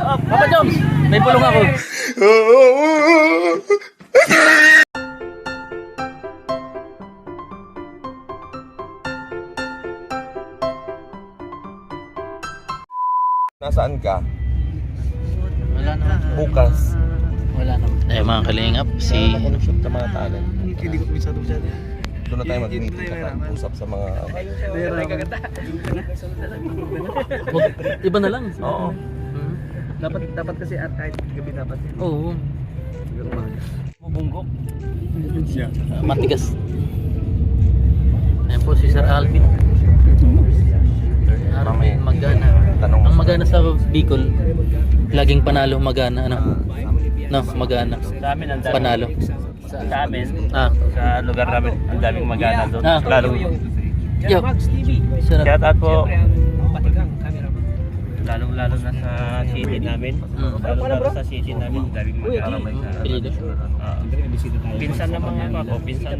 Papa Joms, may pulong ako. Nasaan ka? Wala naman. Bukas. Wala naman. Eh mga kalingap, si... Sa mga talent. Hindi ko masyado siya. Doon na tayo mag-meeting at usap sa mga... Iba na lang. Oo. Dapat kasi at kahit gabi dapat yun. Oo. Siguro umaga. Bubunggok. Siya. Matigas. Ayan po si Sir Alvin. Alvin Magana. Ang Magana sa Bicol, laging panalo Magana. Ano? No, Magana. Sa amin ang daming Panalo. Sa amin, Ah. sa lugar namin, ang daming magana doon. Ah. Lalo, Yo. Sarap. shout out po. Lalo na sa city namin. Lalo sa city namin, ang daming magana. Pilido. Pinsan ng mga ako, pinsan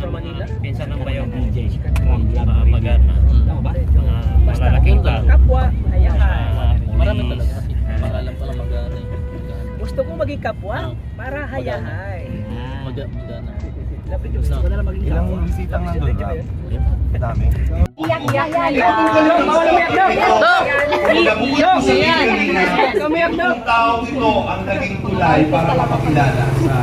ng bayaw ko. Mga magana. Mga malalaking tao. Kapwa, Marami talaga. Pangalan pala Magana. gusto ko maging kapwa para hayahay. Magana. Ilang bisitang nandun na? Dami. Ang tao ito ang naging tulay para mapakilala sa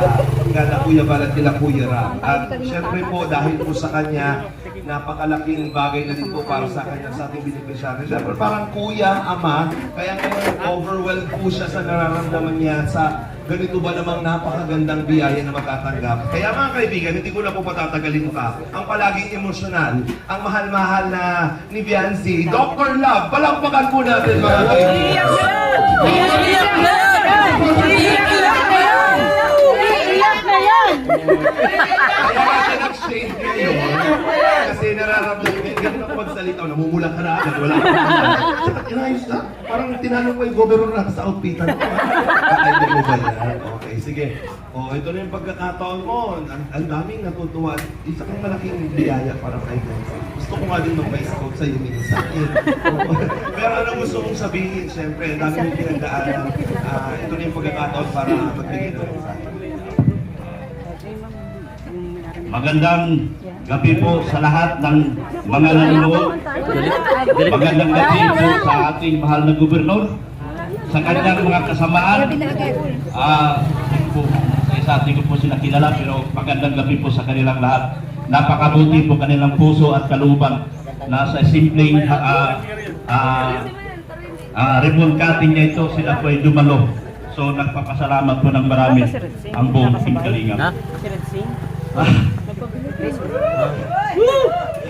Gana Kuya Bal at kila Kuya Ram. At syempre po dahil po sa kanya, napakalaking bagay na din po para sa kanya sa ating beneficiary. Syempre parang kuya, ama, kaya ngayon overwhelmed po siya sa nararamdaman niya sa ganito ba namang napakagandang biyaya na matatanggap. Kaya mga kaibigan, hindi ko na po patatagalin pa. Ang palaging emosyonal, ang mahal-mahal na ni Viancy, Dr. Love, palakpakan po natin mga kaibigan. Kaya nga siya nag-shade ngayon kasi nararamdaman niya, ganun ako magsalita, namumula ka na agad, wala ka na. Saka inayos na, parang tinanong ko yung governor na sa outfitan ko. Ay, mo ba yan? Okay, sige. Ito na yung pagkakataon mo, ang daming natutuwa. Isa kang malaking biyaya para kay Viancy. Gusto ko nga din mag-scout sa iyo minsan. Pero ano gusto mong sabihin? Siyempre, dami mong pinagdaanan. Ito na yung pagkakataon para magbigay ng mensahe. Magandang gabi po sa lahat ng mga nanonood. Magandang gabi po sa ating mahal na gobernador, sa kanyang mga kasamaan. Sa ating ko po sila kilala, pero magandang gabi po sa kanilang lahat. Napakabuti po kanilang puso at kalooban na sa simpleng ribbon cutting niya ito, sila po ay dumalo. So nagpapasalamat po ng marami ang buong Team Kalingap.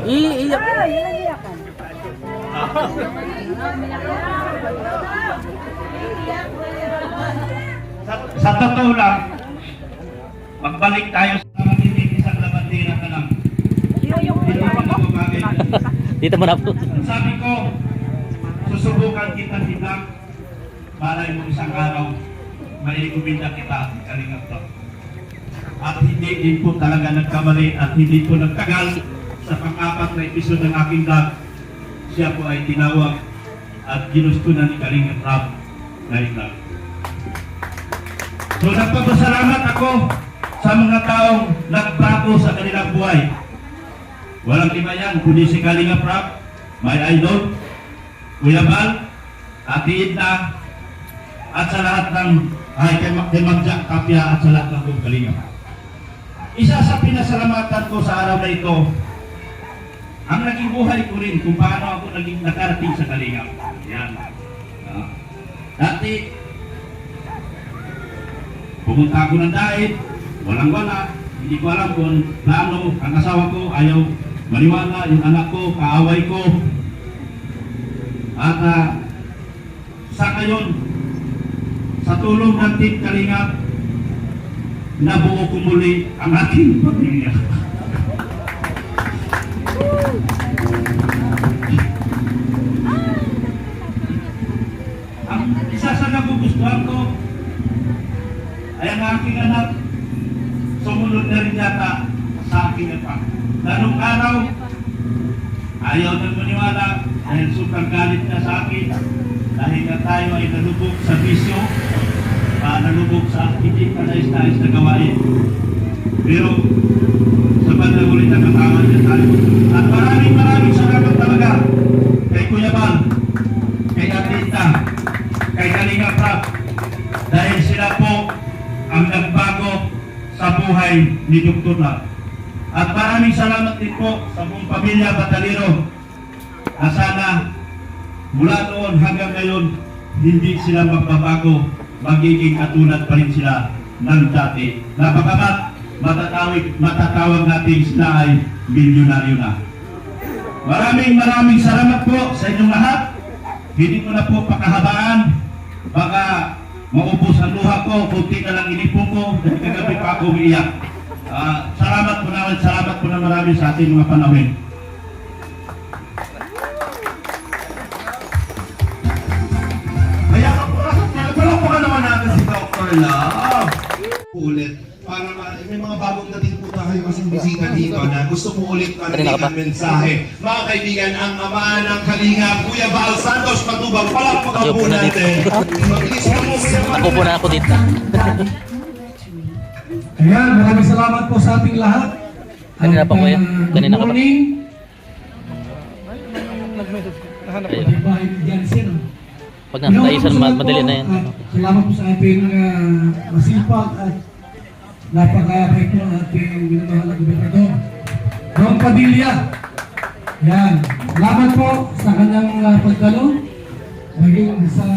Iiyak. Sa totoo lang, magbalik tayo sa mga isang labandera ka lang. Hindi pa nagpapagay. Dito mo na po. Sabi ko, susubukan kita hidang para yung isang araw maiguminda kita Kalingap to. At hindi din po talaga nagkamali at hindi po nagtagal sa pang-apat na episode ng aking vlog. Siya po ay tinawag at ginusto na ni Kalingap Rob na i-vlog. So nagpapasalamat ako sa mga taong nagbago sa kanilang buhay. Walang iba yan, kundi si Kalingap Rob, my idol, Kuya Bal, Ate Edna, at sa lahat ng kay Magja Kapya at sa lahat ng buong Kalingap. Isa sa pinasalamatan ko sa araw na ito, ang naging buhay ko rin kung paano ako naging nakarating sa Kalingap. Yan. Dati, pumunta ako ng dahit, walang-wala, hindi ko alam kung plano, ang asawa ko ayaw maniwala, yung anak ko, kaaway ko. At sa ngayon, sa tulong ng Team Kalingap, nabuo ko muli ang aking pamilya. Ang isa sa nagugustuhan ko ay ang aking anak sumunod na rin yata sa aking anak. Dalong araw, ayaw nang maniwala dahil sobrang galit na sa akin dahil na tayo ay nalubog sa bisyo. nalubog sa hindi pa nais-nais na gawain. Pero sa bandang ulit ang katawan niya tayo. At maraming salamat talaga kay Kuya Bal, kay Atita, kay Kalinga Prab, dahil sila po ang nagbago sa buhay ni Dr. Lab. At maraming salamat din po sa buong pamilya Batalero. At sana mula noon hanggang ngayon, hindi sila magbabago, magiging katulad pa rin sila ng dati. Napakamat, matatawag natin sila ay milyonaryo na. Maraming salamat po sa inyong lahat. Hindi ko na po pakahabaan. Baka maubos ang luha ko, kunti na lang inipon ko, dahil kagabi pa ako umiiyak. Salamat po na marami sa ating mga panahon. Kaya palakpakan naman natin si Dr. Love. Ulit. Para may mga bagong dating po tayo kasing bisita dito na gusto mo ulit marinig ang mensahe. Mga kaibigan, ang ama ng Kalinga, Kuya Bal Santos Matubang, palakpakan po natin. Mabilis ka mo, Kuya Bal. Ako po na ako dito. Ayan, maraming salamat po sa ating lahat. Kanina pa, Kuya? Kanina ka pa? Morning. Ayun. Bahay ni Jansen. Pag nasa taisan, madali na yan. Salamat po sa ating masipag at napakayakay po ang ating minamahal na gobernador. Ron Padilla. Yan. Salamat po sa kanyang pagdalo. Maging sa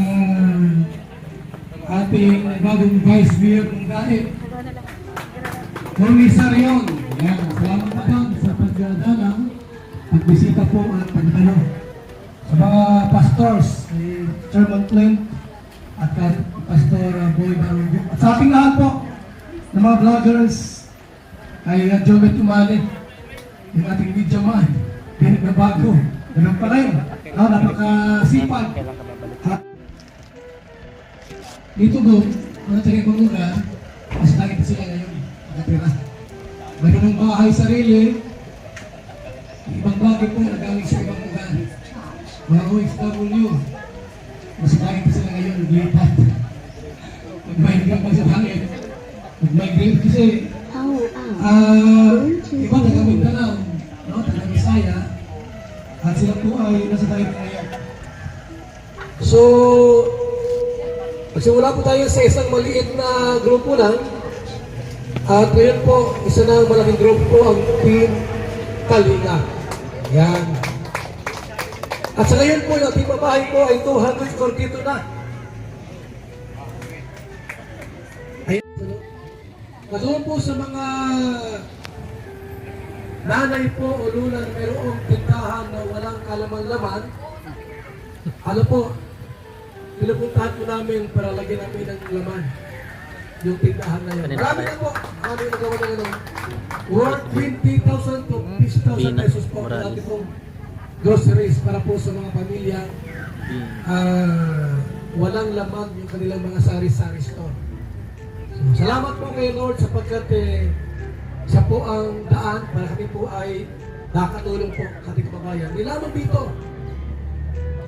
ating bagong Vice Mayor kung dahil. Tony Sarion. Yan. Salamat po doon sa pagdala, pagbisita po at pagdalo. Sa mga pastors, Chairman Clint at Pastor Boy Barrow. At sa ating lahat po, ng mga vloggers, ay Jovet Umali, yung ating video man, hindi na bago, ganun pa rin, napakasipag. At dito doon, mga tagay kong lugar, mas nakita sila ngayon, nakatira. Mayroong bahay sarili, ibang bagay po nagaling sa ibang lugar. Mga OFW, mas nakita sila ngayon, naglipat. Magmahigang pa sa hangin. Mag-migrate kasi iba taga Mindanao, no? Taga Bisaya, at sila po ay nasa tayo ngayon. So, magsimula po tayo sa isang maliit na grupo lang, at ngayon po, isa na malaking grupo po ang Team Kalinga. Yan. At sa ngayon po, yung ating babae po ay 200 square dito na. Katulad po sa mga nanay po o lula na mayroong tindahan na walang kalaman-laman, ano po, pinupuntahan po namin para lagyan namin ng laman yung tindahan na yan. Marami na po, kami nagawa na gano'n. Worth 20,000 to 50,000 pesos po ang dati pong groceries para po sa mga pamilya walang laman yung kanilang mga sari-sari store. So, salamat po kay Lord sapagkat siya po ang daan para kami po ay nakatulong po sa ating kababayan. Hindi lamang dito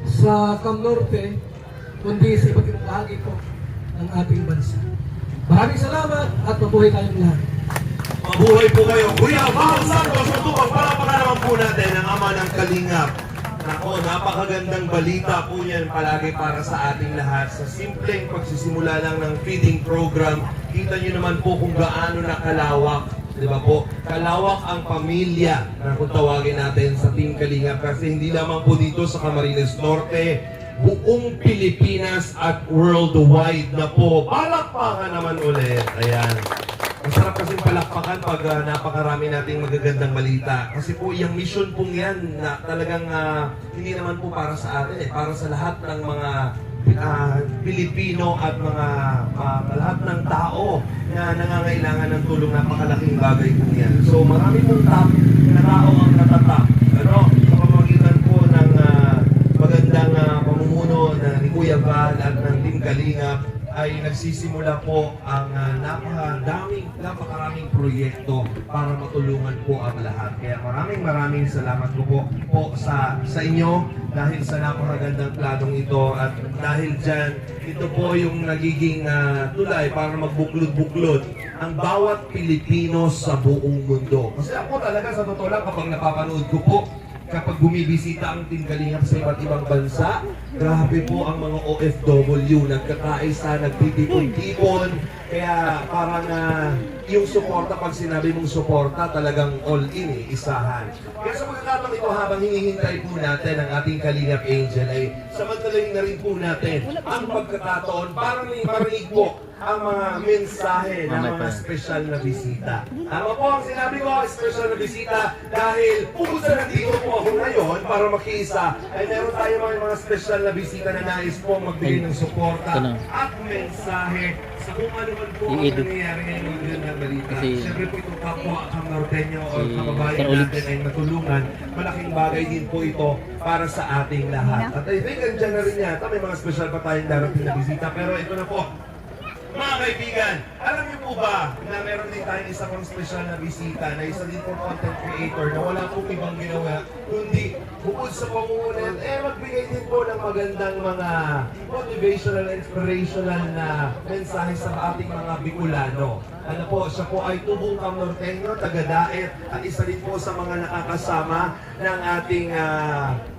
sa Cam Norte, kundi sa iba't ibang bahagi po ng ating bansa. Maraming salamat at mabuhay tayong lahat. Mabuhay po kayo. Kuya Bal Santos Matubang, palakpakan naman po natin ang ama ng Kalingap. Nako, napakagandang balita po yan palagi para sa ating lahat. Sa simpleng pagsisimula lang ng feeding program, kita nyo naman po kung gaano na kalawak. Di ba po? Kalawak ang pamilya na kung tawagin natin sa Team Kalingap. Kasi hindi lamang po dito sa Camarines Norte, buong Pilipinas at worldwide na po. Palakpakan naman ulit. Ayan. Masarap kasing palakpakan pag napakarami nating magagandang balita. Kasi po yung mission pong yan na talagang hindi naman po para sa atin para sa lahat ng mga Pilipino at mga lahat ng tao na nangangailangan ng tulong. Napakalaking bagay po yan. So marami pong na tao ang natatak. Sa pamamagitan po ng magandang pamumuno ni Kuya Bal at ng Team Kalingap ay nagsisimula po ang napakaraming proyekto para matulungan po ang lahat. Kaya maraming salamat po sa inyo dahil sa napakagandang planong ito, at dahil dyan, ito po yung nagiging tulay para magbuklod-buklod ang bawat Pilipino sa buong mundo. Kasi ako talaga sa totoo lang, kapag napapanood ko po, kapag bumibisita ang Team Kalingap sa iba't ibang bansa, grabe po ang mga OFW, nagkakaisa, nagtitipon-tipon, kaya parang yung suporta, pag sinabi mong suporta, talagang all-in isahan. Kaya sa pagkakataon ito, habang hinihintay po natin ang ating Kalingap Angel, ay samantalayin na rin po natin ang pagkakataon para marinig po ang mga mensahe ng mga special na bisita. Ano po ang sinabi ko, special na bisita, dahil bukod sa nandito po ako ngayon para makiisa, ay meron tayo mga special na bisita na nais po magbigay ng suporta at mensahe sa kung ano man po ang nangyayari ngayon ng balita. Siyempre po itong kapwa ang Norteño o kababayan natin ay matulungan. Malaking bagay din po ito para sa ating lahat. At I think andyan na rin yata, may mga special pa tayong darating na bisita, pero ito na po. Mga kaibigan, alam niyo po ba na meron din tayong isa pang special na bisita na isa din po content creator na wala pong ibang ginawa kundi bukod sa pamungunan, magbigay din po ng magandang mga motivational, inspirational na mensahe sa ating mga Bicolano. Ano po, siya po ay tubong Norteño, taga-Daet, at isa din po sa mga nakakasama ng ating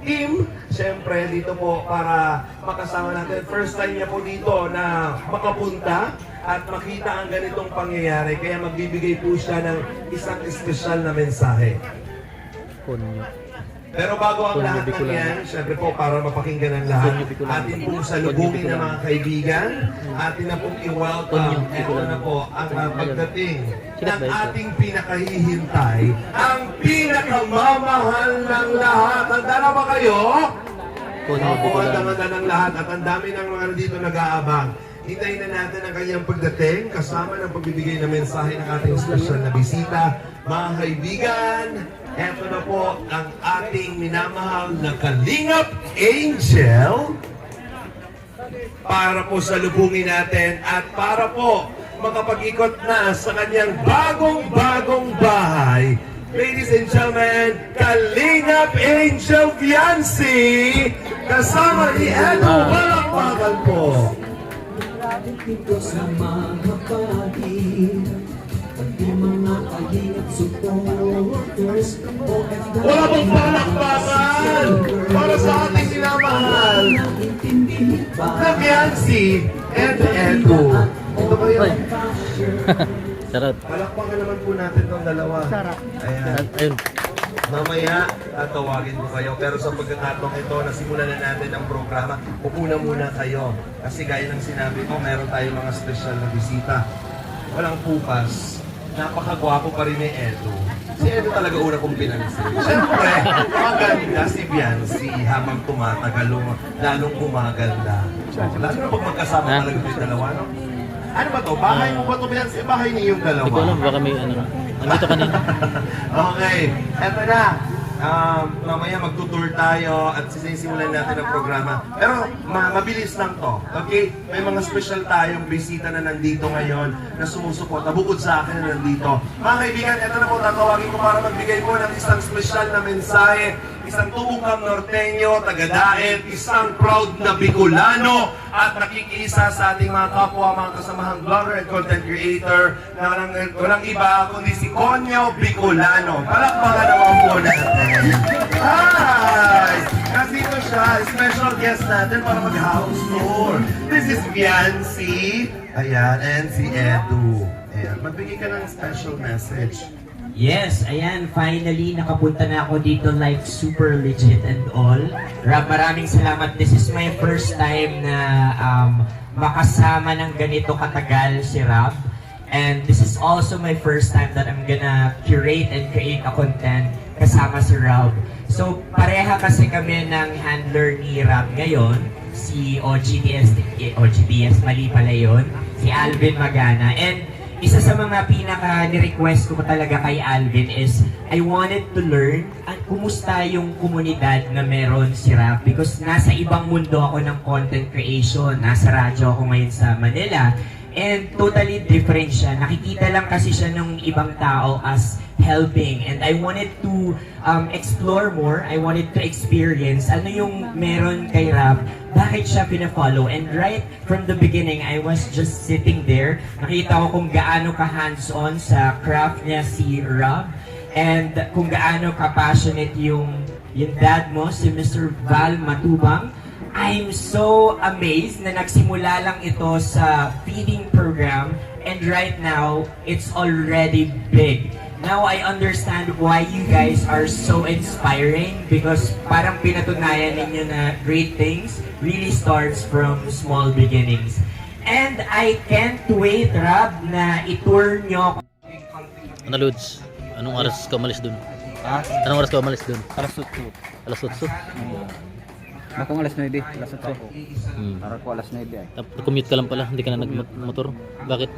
team. Siyempre, dito po para makasama natin. First time niya po dito na makapunta at makita ang ganitong pangyayari. Kaya magbibigay po siya ng isang espesyal na mensahe. Pero bago ang lahat ng yan, syempre po para mapakinggan ang lahat, atin pong salubungin ng mga kaibigan, atin na pong i-welcome, eto na po ang pagdating ng ating pinakahihintay, ang pinakamamahal ng lahat. Handa na ba kayo? Opo, handa ng lahat at ang dami ng mga dito nag-aabang. Hintayin na natin ang kanyang pagdating kasama ng pagbibigay ng mensahe ng ating special na bisita. Mga kaibigan, eto na po ang ating minamahal na Kalingap Angel para po salubungin natin at para po makapag-ikot na sa kanyang bagong bahay. Ladies and gentlemen, Kalingap Angel Viancy kasama ni Edu Balakbakan po. Dito sa mga pagin pati mga kalingap supporters Wala pong palakpakan para sa ating sinamahal na Viancy and Edu. Ito ba yun? Sarap. Palakpakan naman po natin itong dalawa. Ayan. Ayun. Mamaya, tatawagin ko kayo. Pero sa pagkakataong ito, nasimulan na natin ang programa. Upuna muna kayo. Kasi gaya ng sinabi ko, meron tayong mga special na bisita. Walang pupas. Napakagwapo pa rin ni Edu. Si Edu talaga una kong pinansin. Siyempre, maganda si Viancy habang tumatagal, lalong gumaganda. Lalo na pag magkasama talaga yung dalawa, no? Ano ba to? Bahay mo ba to, Viancy? Bahay niyo yung dalawa? Hindi ko alam, baka may ano. Nandito kanina. Okay, eto na. Mamaya magtutour tayo at sisimulan natin ang programa. Pero mabilis lang to. Okay? May mga special tayong bisita na nandito ngayon na sumusuporta. Bukod sa akin na nandito. Mga kaibigan, eto na po tatawagin ko para magbigay po ng isang special na mensahe. Isang tubong Norteño, taga-Daet, isang proud na Bicolano at nakikiisa sa ating mga kapwa, mga kasamahang vlogger and content creator na walang iba kundi si Conyo Bicolano. Palakpakan naman po natin. Hi! Nandito siya, special guest natin para mag-house tour. This is Viancy. Ayan, and si Edu. Ayan, magbigay ka ng special message. Yes, ayan, finally nakapunta na ako dito like super legit and all. Maraming salamat. This is my first time na makasama ng ganito katagal si Rob. And this is also my first time that I'm gonna curate and create a content kasama si Rob. So pareha kasi kami ng handler ni Rob ngayon, si OGBS, mali pala yun, si Alvin Magana. And isa sa mga pinaka-request ko talaga kay Alvin is I wanted to learn at kumusta yung komunidad na meron si Rap because nasa ibang mundo ako ng content creation. Nasa radyo ako ngayon sa Manila and totally different siya. Nakikita lang kasi siya ng ibang tao as helping and I wanted to explore more. I wanted to experience ano yung meron kay Rap, bakit siya pina-follow. And right from the beginning, I was just sitting there. Nakita ko kung gaano ka-hands-on sa craft niya si Rob and kung gaano ka-passionate yung dad mo, si Mr. Val Matubang. I'm so amazed na nagsimula lang ito sa feeding program and right now, it's already big. Now I understand why you guys are so inspiring because parang pinatunayan ninyo na great things really starts from small beginnings. And I can't wait, Rob, na itour nyo. Ano, Lods? Anong oras ka umalis dun? Ha? Anong oras ka umalis dun? Alas 8. Alas 8? Bakong alas 9, alas 8. Para ko alas 9 ay. Commute ka lang pala, hindi ka na nagmotor. Bakit?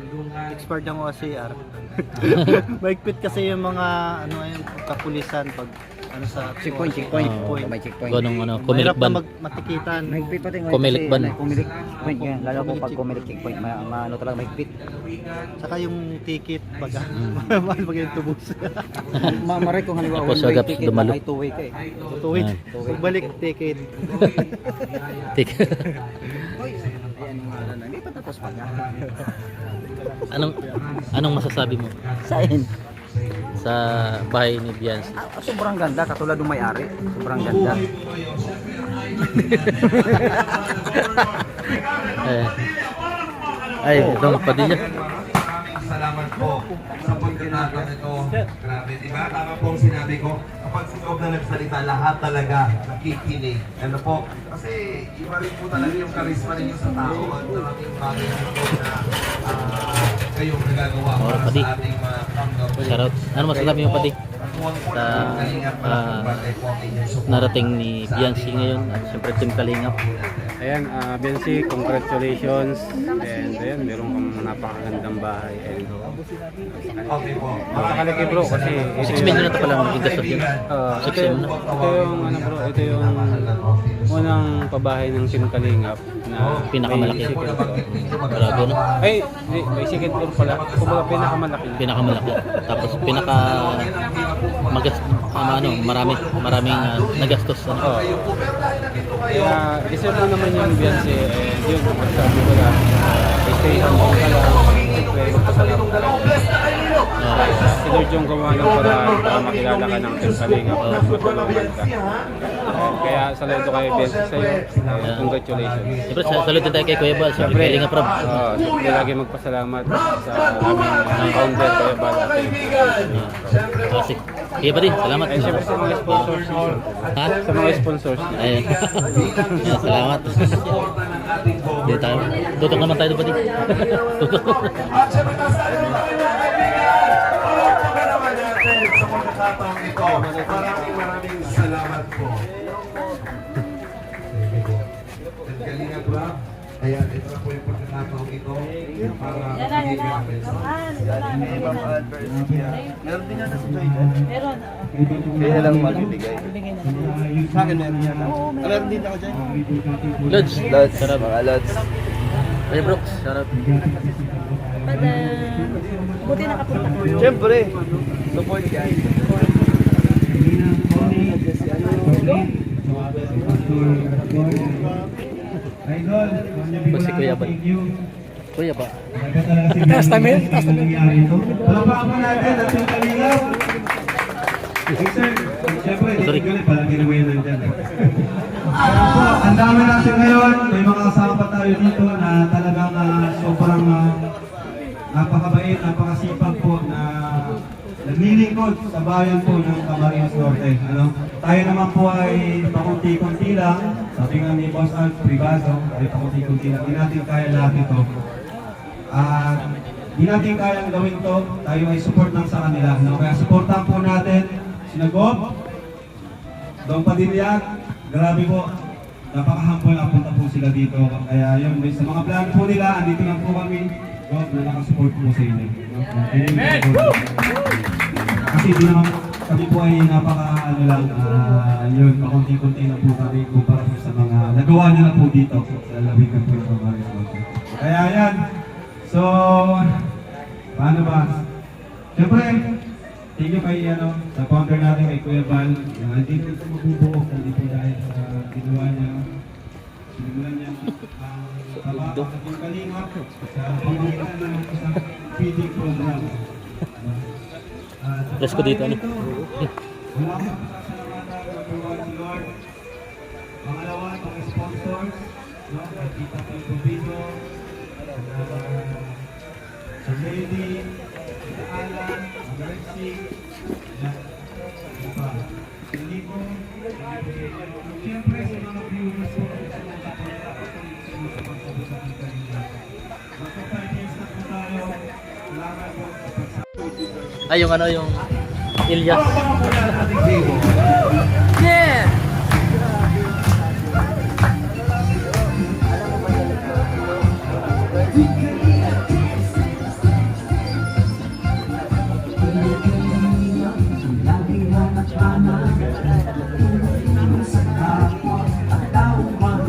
Expired ang OCR. Maigpit kasi yung mga ano yung kapulisan pag ano sa checkpoint. May checkpoint. Ganong ano, Comelec ban. matikitan. Mahigpit pati Comelec ban. Comelec checkpoint yan. Lalo po pag Comelec checkpoint, ano talaga mahigpit. Saka yung ticket baga. Mahal pag yung tubos. Maray kung halimbawa Tapos agap dumalo. ay two-way ka eh. Tuwid. Pagbalik ticket. Tik. Hindi pa tapos pa nga. Anong masasabi mo Saan? sa bahay ni Biancy? Sobrang ganda, katulad ng may-ari. Sobrang ganda. Ay, itong Padilla. Salamat po sa pagkakataon ito. Grabe, di ba? Tama po ang sinabi ko. Kapag si Cobb na nagsalita, lahat talaga nakikinig. Ano po? Kasi iba rin po talaga yung karisma ninyo sa tao at maraming bagay nito na kayong nagagawa para Padi. sa ating mga tanggap. Shoutout. Ano masasabi mo, Padi? Sa narating ni Biancy ngayon at siyempre Team Kalingap. Ayan, Biancy, congratulations. And ayan, meron kang napakagandang bahay. And Okay po. napakalaki bro kasi 6 million na ito pala ang gastos yun. 6 million na. ito yung ano bro, ito yung unang pabahay ng Team Kalingap na Pinakamalaki. may second floor. Grabe, no? Ay, hindi, may second floor pala. Kumbaga pinakamalaki. Pinakamalaki. Tapos maraming nagastos. Ano? Kaya deserve mo naman yung Biancy. And yun, magsabi ko lang, stay humble ka lang. Siyempre, magpasalamat ka lang. Si Lord yung gumawa ng paraan para makilala ka ng Team Kalingap at matulungan ka. Kaya saludo kay Biancy sa'yo. Congratulations. Siyempre, salutin tayo kay Kuya Bal. Siyempre, Kalingap Rob. Siyempre, lagi magpasalamat sa aming founder, Kuya Bal. Kasi, kaya Padi, salamat. Ay, siyempre sa mga sponsors. Ha? Sa mga sponsors. Ayun. Yan, salamat. Dito tayo. Tutok naman tayo, Padi. Tutok. At syempre kasali mo tayo mga kaibigan. Palakpakan naman natin sa pagkakataong ito. Maraming salamat po. Galingan ba? Ayan, ito na po yung pagkakataong ito para bigyan natin sa Meron din na si Joy dyan. Meron. Kaya lang magbibigay. Sa akin meron yan. Meron din ako dyan. Lods. Lods. Sarap. Mga lods. Kuya Brooks, sarap. Buti nakapunta ko. Siyempre. Support guys. Si Kuya Bal. Kuya ba? Taas namin. Palakpakan po natin at yung Kalingap. Siyempre, Sorry. palagi naman yun nandyan. Kaya po, ang dami natin ngayon. May mga kasama pa tayo dito na talagang sobrang napakabait, napakasipag po na naglilingkod sa bayan po ng Camarines Norte. Ano? Tayo naman po ay pakunti-kunti lang. Sabi nga ni Boss Alf Privazo, ay pakunti-kunti lang. Hindi natin kaya lahat ito. Hindi natin kayang gawin to. Tayo ay support lang sa kanila. No? Kaya supportan po natin sina Gob, Dong Padilla. Grabe po. Napaka-humble na punta po sila dito. Kaya yun, sa mga plano po nila, andito lang po kami. God na nakasupport po sa inyo. Amen! Kasi di naman kami po ay napaka yun, pakunti-kunti na po kami kumpara po sa mga nagawa nyo na po dito sa labigan po yung mga response. Kaya yan. So, paano ba? Siyempre, thank you kay sa founder natin kay Kuya Val. Hindi po ito mabubuo, hindi po dahil sa ginawa niya. Simulan niya ang tabak at yung kalingap sa pamamagitan ng isang feeding program. Let's go dito. Wala akong pasasalamatan si Lord. Pangalawa, mga sponsors, Kita Pito Pito, sa Lady, sa Alan, sa Mercy, siyempre sa mga viewers po, sa mga kapatid sa mga kanina. Magpa-5 na po tayo. Salamat po sa pagsasama. Ay, yung Ilyas. Yeah!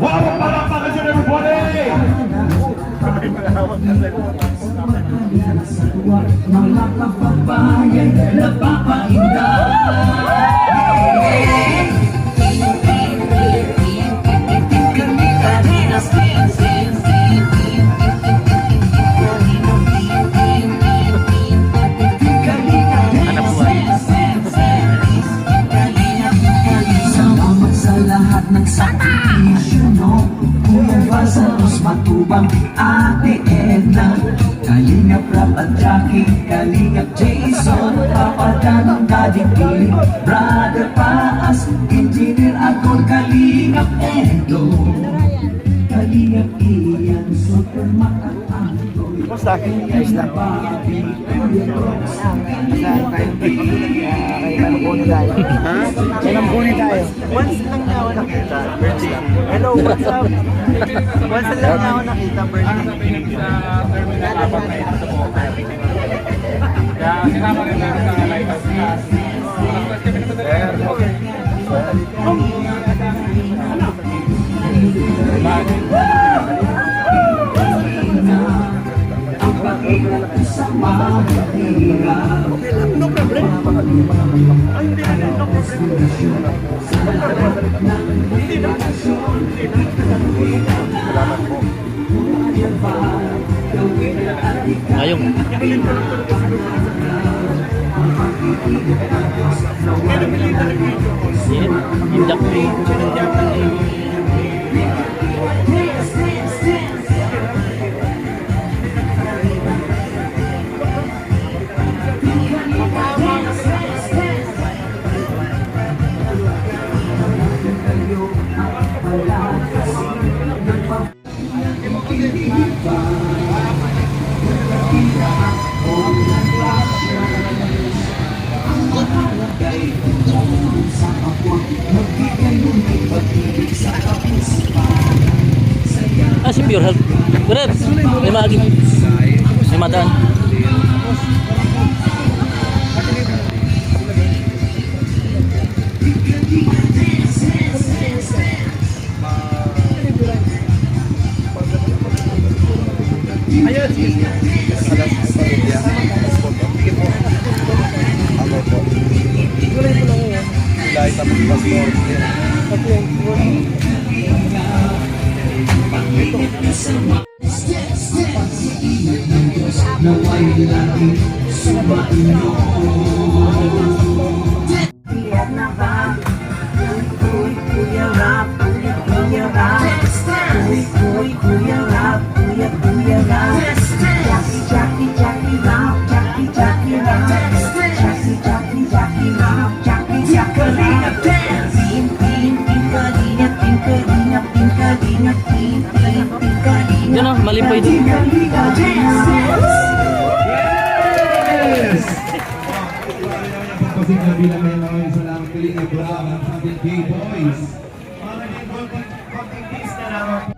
Wow! Palakpakan siya, everybody! Mga kababayan napapaindah. Salamat sa lahat ng sakripisyo, no? Kuya Vasaros, Matubang, Ate Edna, Kalingap Rap at Jackie, Kalingap Jason, Papa Dan, Daddy Philip, Brother Paas, Engineer Agol, Kalingap Edo, Kalingap Ian, Super Makatanggoy. Basta, ayos lang. Kailan kunin tayo? Ha? Kailan kunin tayo? Once lang niya ako nakita, birthday. Hello, what's up? Once lang niya ako nakita, birthday. Kaya sinama rin namin sa lighthouse class. No problem. Ay, hindi na, no problem. Hindi na. Salamat po. Ayong. Indak. Ah, si Pure Health. Good. May maagi. May madaan. Ayun, sige. Ako po. Ilay tapos pastor. Naway lagi sumainyo. Tiyak na ba? Kuya Rap, Kuya Rap. Kuya Rap, Kuya Rap. Jackie Rap, Jackie Rap. Jackie Rap, Jackie Rap. Yan o, malimpay din. Yes! Pagpasing na bilang ngayon sa lang piling na brava ang ating gay boys. Mga naging konting peace na lang.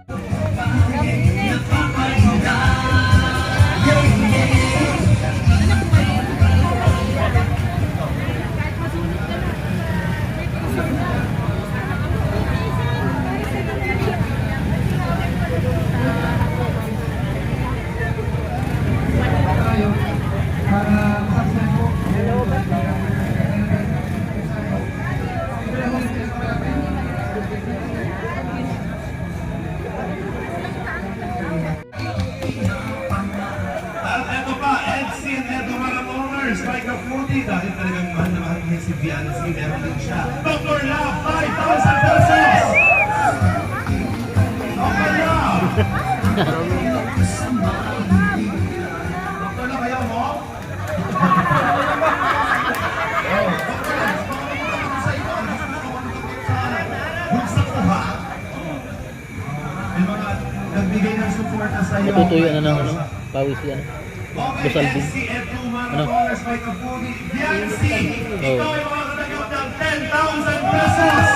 Corners by Kaputi. Dahil talagang mahal na mahal niya si Biancy, meron din siya. Dr. Love, 5,000 pesos! Dr. Love! Dr. Love, ayaw mo? Yung mga nagbigay ng suporta sa iyo. Natutuyo na ng ano, pawis yan. Busal din. Ano? Biancy, Oh. ikaw ay makakatanggap ng 10,000 pesos!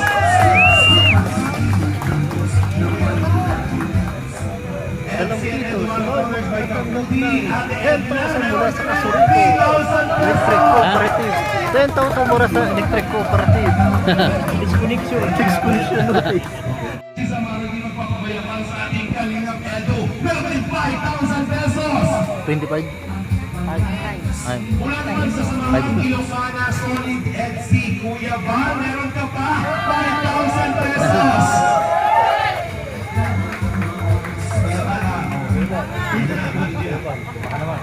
LC and Eduardo Corners by Kaputi, Ate Edna, mula sa Kasurito. 3,000 Electric pesos! Cooperative. 10,000 mura sa Electric Cooperative. Disconnection. Disconnection notice. Isa marami magpapabayapang sa ating Kalingap Edu. Meron din 5,000 pesos! 25? Ay. Mula naman sa Samalang Ilocana, Solid EDC, Kuya Val, meron ka pa 5,000 pesos! Kuya Val, ha? Hindi na, hindi na. Baka naman.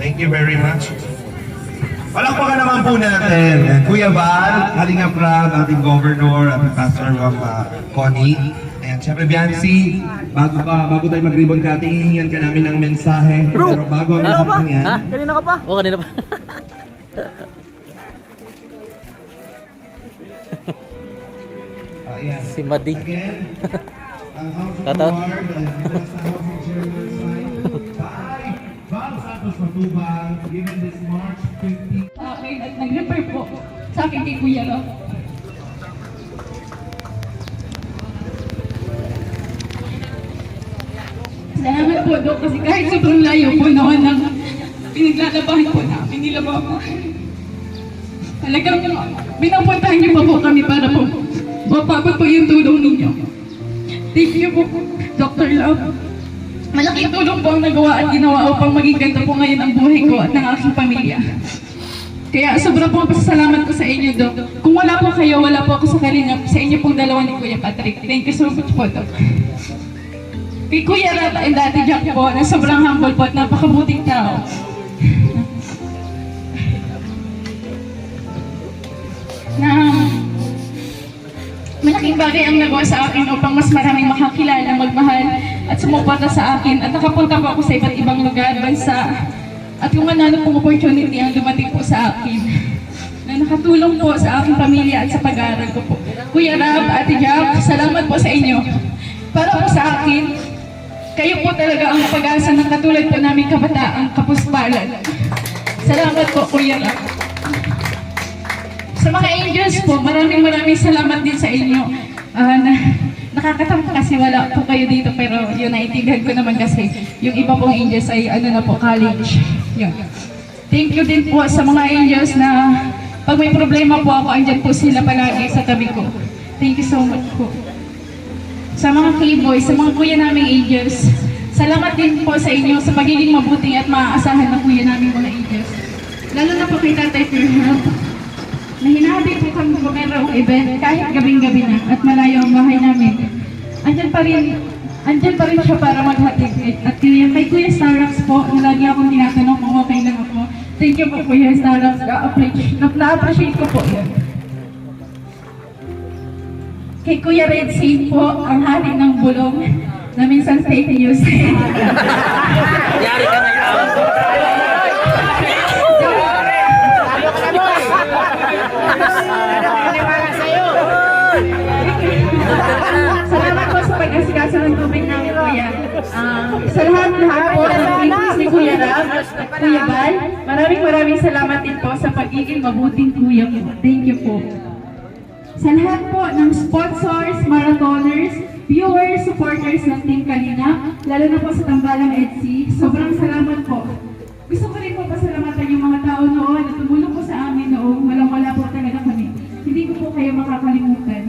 Thank you very much. Palakpakan naman po natin Kuya Val, Kalingap Rab, ating Governor, ating Pastor Connie. And syempre Biancy, bago tayo mag-ribbon cutting, hihingan ka namin ng mensahe. Pero bago ang mensahe yan. Ha? Kanina ka pa? Oo, kanina pa. Ayan. Si Madi. Again, ang House of Tatat. Award, nasa Housing Chairman side, by Val Santos Matubang, given this March 15. Okay, at nag-refer po sa akin kay Kuya Rob. Salamat po, Dok, kasi kahit sobrang layo po naman ang pinaglalabahan po namin nila po. Talagang binapuntahan niyo pa po kami para po mapabot po yung tulong ninyo. Thank you po, Dr. Love. Malaking tulong po ang nagawa at ginawa upang maging ganda po ngayon ang buhay ko at ng aking pamilya. Kaya sobra po ang pasasalamat ko sa inyo, Dok. Kung wala po kayo, wala po ako sa Kalingap, sa inyo pong dalawa ni Kuya Patrick. Thank you so much po, Dok. Kay Kuya Rat and Ate Jack po, na sobrang humble po at napakabuting tao. Na malaking bagay ang nagawa sa akin upang mas maraming makakilala, magmahal at sumuporta sa akin. At nakapunta po ako sa iba't ibang lugar, bansa. At kung ano pong opportunity ang dumating po sa akin. Na nakatulong po sa aking pamilya at sa pag-aaral ko po. Kuya Rab, Ate Jack, salamat po sa inyo. Para po sa akin, kayo po talaga ang pag-asa ng katulad po namin kabataang kapuspalan. Salamat po, Kuya Rab. Sa mga angels po, maraming salamat din sa inyo. Nakakatawa kasi wala po kayo dito, pero yun, naiintindihan ko naman kasi yung iba pong angels ay ano na po, college. Yun. Thank you din po sa mga angels na pag may problema po ako, andyan po sila palagi sa tabi ko. Thank you so much po. Sa mga K-boys, sa mga kuya naming angels, salamat din po sa inyo sa pagiging mabuting at maaasahan na kuya naming mga angels. Lalo na po kay Tatay Ferhab, na hinahabit po kami kung mayroong event kahit gabing-gabi na at malayo ang bahay namin. Andyan pa rin siya para maghatid. At kay Kuya Starlax po, na lagi akong tinatanong kung okay lang ako. Thank you po Kuya Starlax, na-appreciate ko po yun. Kay Kuya Red Sea po, ang hari ng bulong na minsan fake news. Yari ka ngayon. Salamat po sa pag-asikaso ng tubig namin, Kuya. Sa lahat po ng request ni Kuya Rab at Kuya Val, maraming salamat din po sa pagiging mabuting kuya po. Thank you po. Sa lahat po ng sponsors, marathoners, viewers, supporters ng Team Kalina, lalo na po sa Tambalang EDC, sobrang salamat po. Gusto ko rin po pasalamatan yung mga tao noon na tumulong po sa amin noong walang-wala po talaga kami. Hindi ko po kayo makakalimutan.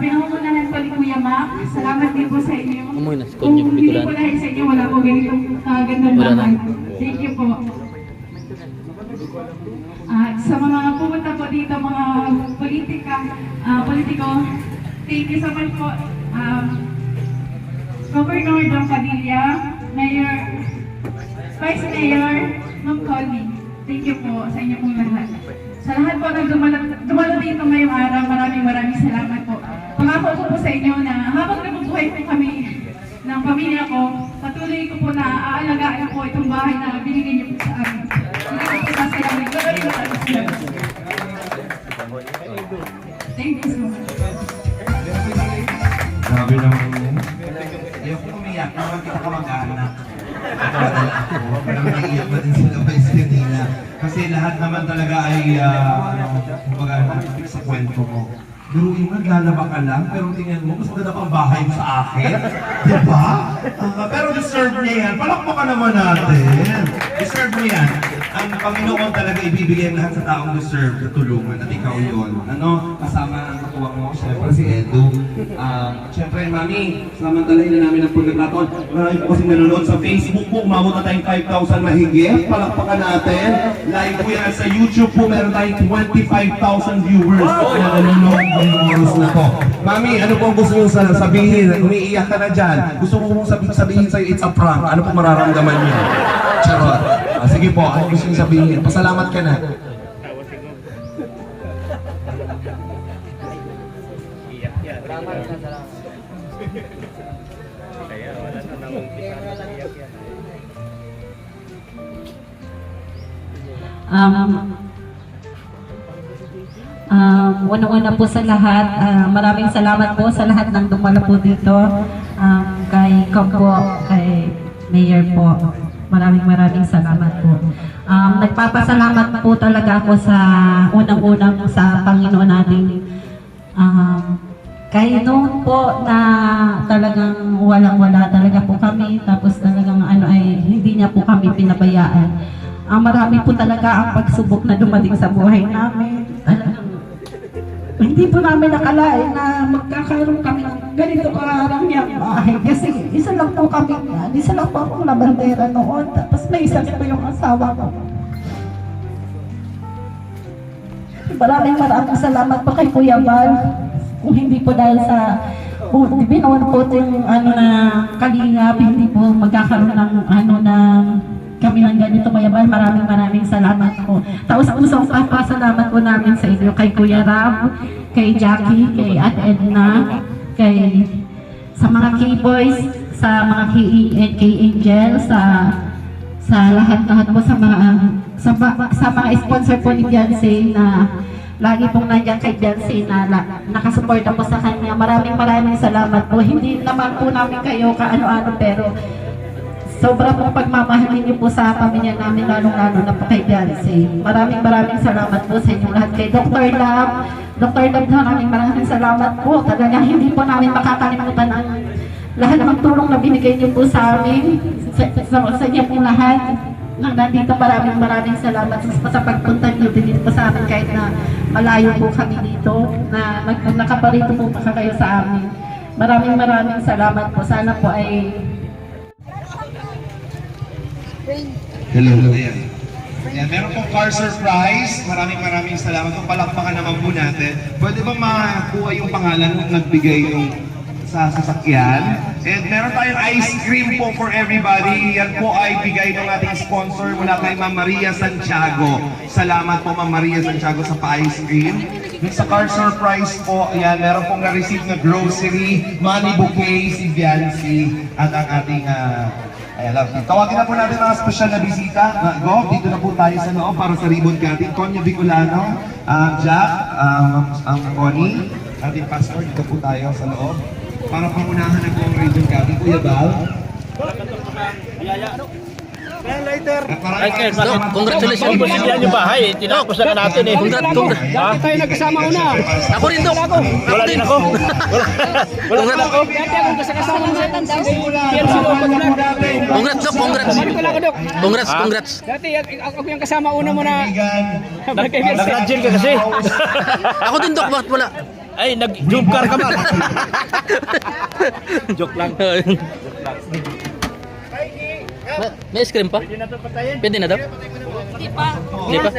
pinangungunahan ko ni Kuya Mac. Salamat din po sa inyo. Umuwi na si Kung Konyo hindi Bicolano. po dahil sa inyo, wala po ganitong kagandang Wala na. laman. Thank you po. At sa mga pumunta po dito, mga politiko, thank you so much po. Governor Dong Padilla, Mayor, Vice Mayor, Ma'am Colby, thank you po sa inyo pong lahat. Sa lahat po na dumalo dito ngayong araw, maraming salamat po. Pangako ko po sa inyo na habang nabubuhay po kami ng pamilya ko, patuloy ko po na aalagaan po itong bahay na binigay niyo po sa amin. Hindi ko po sasayangin. Thank you so much. Grabe naman yun. Ayoko umiyak, naman kita kamag-anak. Parang naiiyak na din sila pa kanina. Kasi lahat naman talaga ay, kumbaga, nakikip sa kwento mo. Duruin mo, naglalaba ka lang, pero tingnan mo, mas maganda pang bahay mo sa akin. Diba? Pero deserve niya yan. Palakpakan naman natin. Deserve mo yan. Ang Panginoon talaga ibibigay lahat sa taong deserve na tulungan at ikaw yun. Ano? Kasama ang katuwang mo, syempre si Edu. Syempre, Mami, samantalahin na namin ang pagkakataon. Marami po kasi nanonood sa Facebook po. Umabot na tayong 5,000 mahigit. Palakpakan natin. Live po yan sa YouTube po. Meron tayong 25,000 viewers na nanonood ngayong oras na to. Mami, ano po ang gusto nyo sabihin? Umiiyak ka na dyan. Gusto ko pong sabihin sa'yo, it's a prank. Ano po mararamdaman niyo? Charot. Sige po, ano gusto nyo sabihin? Pasalamat ka na. Una-una po sa lahat, maraming salamat po sa lahat ng dumalo po dito. Kay Kampo, kay Mayor po. Maraming salamat po. Nagpapasalamat po talaga ako sa unang-unang sa Panginoon natin. Kahit noon po na talagang walang-wala talaga po kami, tapos talagang ay hindi niya po kami pinabayaan. Marami po talaga ang pagsubok na dumating sa buhay namin. Hindi po namin nakalain na magkakaroon kami ng ganito karangyang bahay. Kasi isa lang po akong labandera noon. Tapos may isa po yung asawa ko. Maraming salamat po kay Kuya Val. Kung hindi po dahil sa binoon po yung na kalingap, hindi po magkakaroon ng kami ng ganito mayabal. Maraming salamat po. Taos-pusong pasalamat po namin sa inyo kay Kuya Rab, kay Jackie, kay Ate Edna, sa mga K-boys, sa mga K-angel, sa lahat po sa mga sponsor po ni Beyonce na lagi pong nandiyan kay Beyonce na nakasuporta po sa kanya. Maraming salamat po. Hindi naman po namin kayo kaano-ano, pero sobra pong pagmamahalin niyo po sa pamilya namin, lalong-lalo na po kay Beyonce. Maraming salamat po sa inyong lahat. Kay Dr. Love, maraming salamat po. Talagang hindi po namin makakalimutan ang lahat ng tulong na binigay niyo po sa amin, sa inyo po lahat. Nandito, maraming salamat sa pagpunta niyo dito po sa amin kahit na malayo po kami dito, na nakaparito po kayo sa amin. Maraming salamat po. Sana po ay Hello. Ayan, meron pong car surprise. Maraming salamat. Kung palakpakan naman po natin. Pwede ba makakuha yung pangalan ng nagbigay yung sa sasakyan? And meron tayong ice cream po for everybody. Yan po ay bigay ng ating sponsor mula kay Ma'am Maria Santiago. Salamat po Ma'am Maria Santiago sa pa-ice cream. Yung sa car surprise po, ayan, meron pong na-receive na grocery, money bouquet, si Beyonce, at ang ating ayan lang. Tawagin na po natin mga special na bisita. Go, dito na po tayo sa loob para sa ribbon cutting. Konyo Bicolano, Jack, ang Connie, ating pastor, dito po tayo sa loob. Para pangunahan na po ang ribbon cutting. Kuya Bal. Congratulations. Yan yung bahay, tinapos na natin eh. Congrats. Dati tayo nagkasama una. Ako rin, Dok. Wala din ako. Wala din ako. Dati ako kasama sa Congrats, Dok. Congrats. Dati ako yung kasama una mo na. Nag-jail ka kasi. Ako din, Dok. Bakit wala? Ay, nag-joke car ka ba? Joke lang. May ice cream pa? Pwede na daw? Hindi pa. Hindi pa?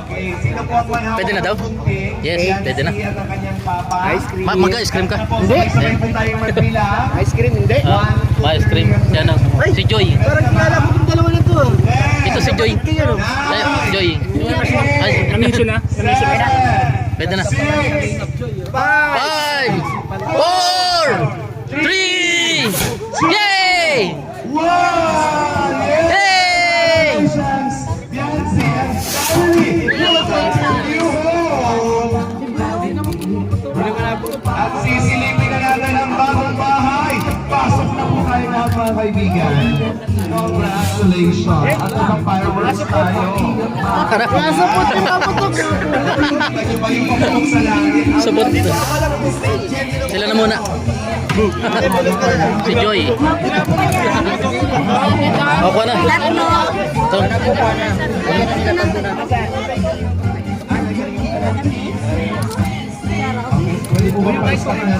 Okay, sino po ang may hawak Pwede na daw? ng bunting? Yes, Ayan, pwede na. si at ang kanyang papa. Ice cream. Mag-ice cream ka? Hindi. Sabay po tayong magbilang. Ice cream, hindi. May ice cream. Yan o. Si Joy. Parang kilala ko yung dalawa na to. Ito si Joy. Ay, Joy. Ay, Na-mention na. pwede na. 5, 4, 3, yay! Wow! Hey! Congratulations, Beyonce and Sally! Welcome to home! At sisilipin na natin ang bagong bahay. Pasok na po kayo lahat mga kaibigan. Congratulations! At ibang fireworks tayo. Nasapot yung kaputok. Lagi pa yung paputok sa langit. Sabot. Sila na muna. Si Joy. Ako na. Ito.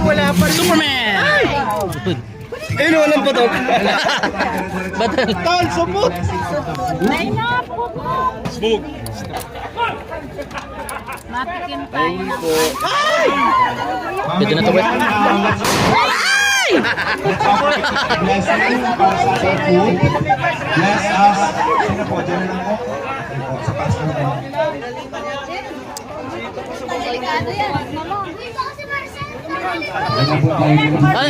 Wala pa rin. Superman! Eh, walang putok. Batal. Tol, supot. Smoke. Matikim tayo. Pwede na to, wait. Blessing para sa ating food. Bless us. Sino po? Diyan lang po. Sa taas na po. Ay,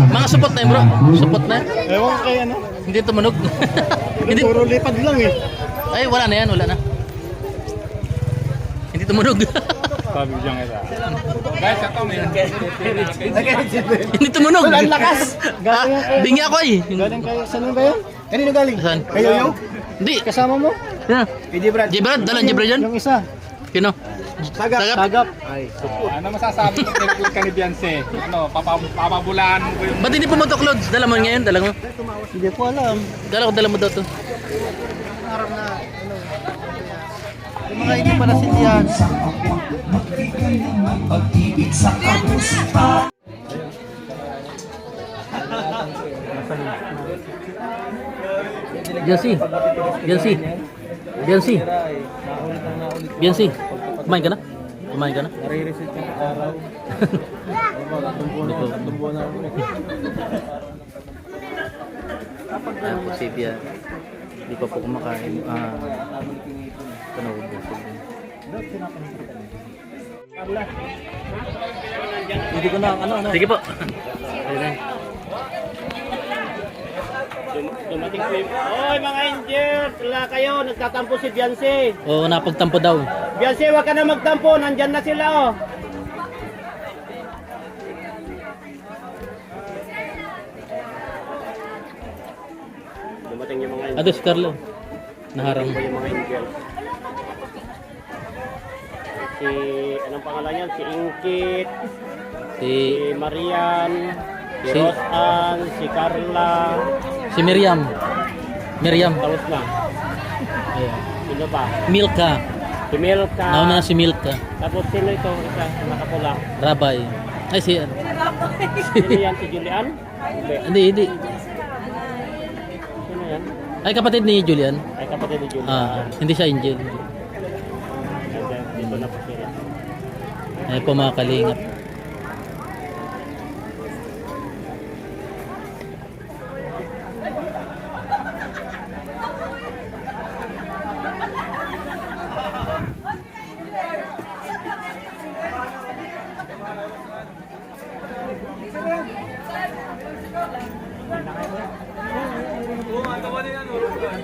mga supot na yun, bro. Supot na. Ewan kay ano. Hindi tumunog. Hindi. Puro lipad lang eh. Ay, wala na yan. Wala na. Hindi tumunog. Sabi dyan kita. Guys, ito may Hindi tumunog. Ang lakas. Bingi ako eh. Galing kayo. Saan ba yun? Kanino galing? Saan? Kayo yung? Hindi. Kasama mo? Yan. Kay Jibrad. Jibrad, dalan Jibrad yan. Yung isa. Kino? Sagap. Sagap. Ay, Ano masasabi mo kay ka ni Beyonce? Ano, papabulaan mo ko yung... Ba't hindi pumotok, Lods? Dala mo ngayon? Dala mo? hindi ko alam. Dala mo daw to. Harap na, ano. Yung mga hindi pa nasindihan. Pag-ibig sa kapusta. Biancy. Biancy. Biancy. Biancy. Kumain ka na? Kumain ka na? Nare-reset yung araw. Tumbo na ako. Ah, si Bia. Hindi pa po kumakain. Panawubos. Hindi ko na, ano. Sige po. Dumating po yung... Oy mga Angels! Wala kayo, nagtatampo si Beyonce. Oo, napagtampo daw. Beyonce, wag ka na magtampo, nandyan na sila oh. Dumating yung mga Angels. Ado si Carlo. Naharang. Yung mga Angels. Si... Anong pangalan yan? Si Inkit, Si si Marian, si Si- Rosan, si Carla. si Miriam. Miriam. Tapos na. Ayan. Sino pa? Milka. Si Milka. Nauna na si Milka. Tapos sino ito? Isa, nakapula. Rabay. Ay si Sino yan? Si Julian? Hindi. Hindi. Sino yan? Ay kapatid ni Julian. Ay kapatid ni Julian. Hindi siya Angel. Dito na po sila. Ay po mga kalingap.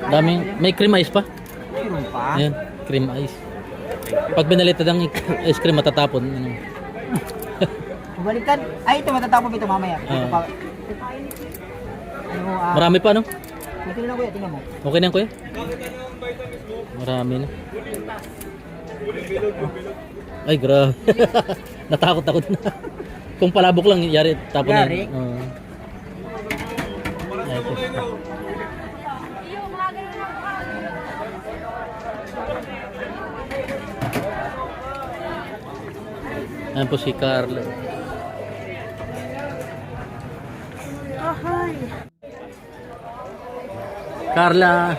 Daming, may cream ice pa. Meron pa? Ayan, cream ice. Pag binalitad ang ice cream matatapon. Ano. Balikan. Ay, ito matatapon ito mamaya. Ah. Ito pa. Ano, Marami pa no? ito na kuya, tingnan mo. Okay na yan, kuya? Marami na. Ay, grabe. Natakot ako na. Kung palabok lang, yari, tapon na. Yari? Ay, po. Ayan po si Carla. Carla.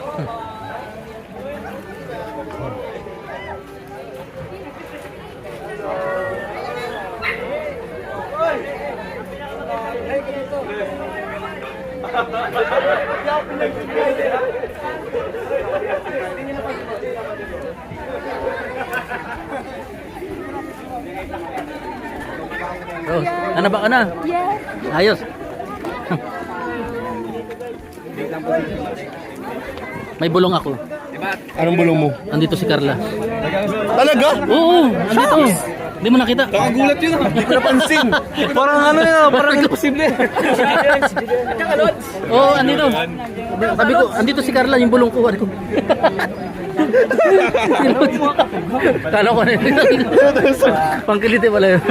Oh, ano ba ka na? Yes. Ayos. May bulong ako. Anong bulong mo? Andito si Carla. Talaga? Oo, andito. Hindi mo nakita. Nakagulat yun ah. Hindi ko napansin. Parang ano yun, parang imposible. Oo, andito. Sabi ko, andito si Carla, yung bulong ko. Sabi ko. Kala ko na yun. Pangkiliti pala yun.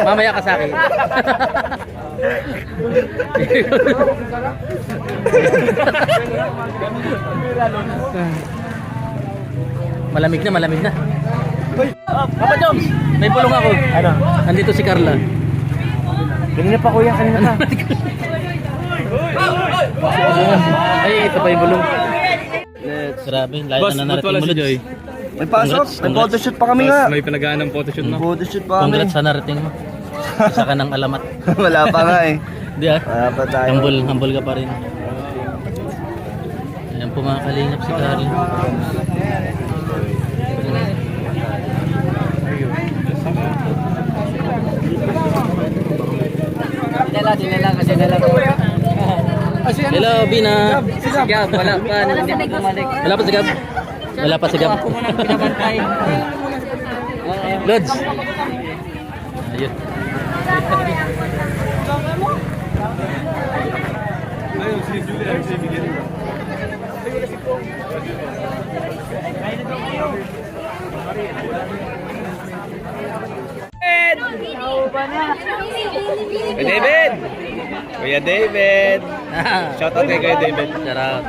Mamaya ka sa akin. Malamig na, malamig na. Papa Joms, may bulong ako. Ano? Andito si Carla. Kanina pa kuya, kanina pa. Ay, ito pa yung bulong. Grabe, lahat na narating mo, Joy. May pasok, may photoshoot pa kami nga. May pinagahan ng photoshoot mo. Photoshoot pa kami. Congrats sa narating mo. Isa ka ng alamat. Wala pa nga eh. Di ah. Wala pa tayo. Humble ka pa rin. Ayan po mga kalingap si Carla. Dinala kasi dala ko. Hello, Bina. Gab, wala pa. Hindi pa bumalik. Wala pa si Gab. Wala pa si Gab. Ako muna pinabantay. Lods. Ayun. David! Kuya David! Shoutout kay Kuya David. Shoutout.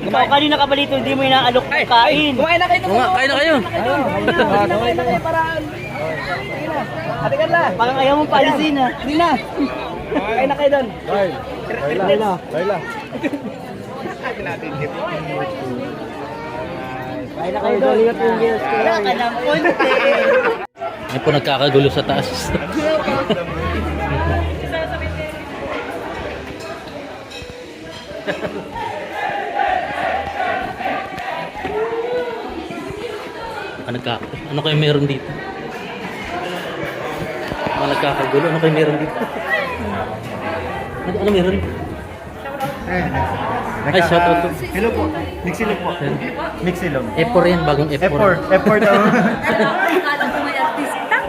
Ikaw kanina ka balito, hindi mo inaalok ng kain. Kumain na kayo. Kain na kayo. Kumain na kayo paraan. Ate Carla, parang ayaw mong paalisin ha. Hindi na. Kain na kayo doon. Laila. Kain na kayo doon. Wala ka ng konti. Ay po nagkakagulo sa taas. Ano kayo meron dito? Nagkakagulo. Ano kayo meron dito? Ano meron? Ay, shout out to. Hello po. Mixilog po. Mixilog. F4 yan, bagong F4. F4 daw. Akala ko may artista.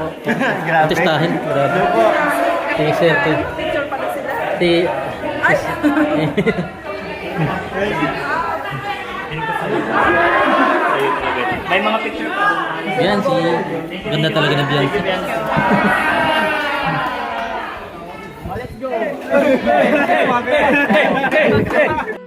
Grabe. Artistahin. Grabe. Hello po. Si Sir. Picture pala sila. Si... May mga picture po. Beyonce. Ganda talaga ng Beyonce. Let's go.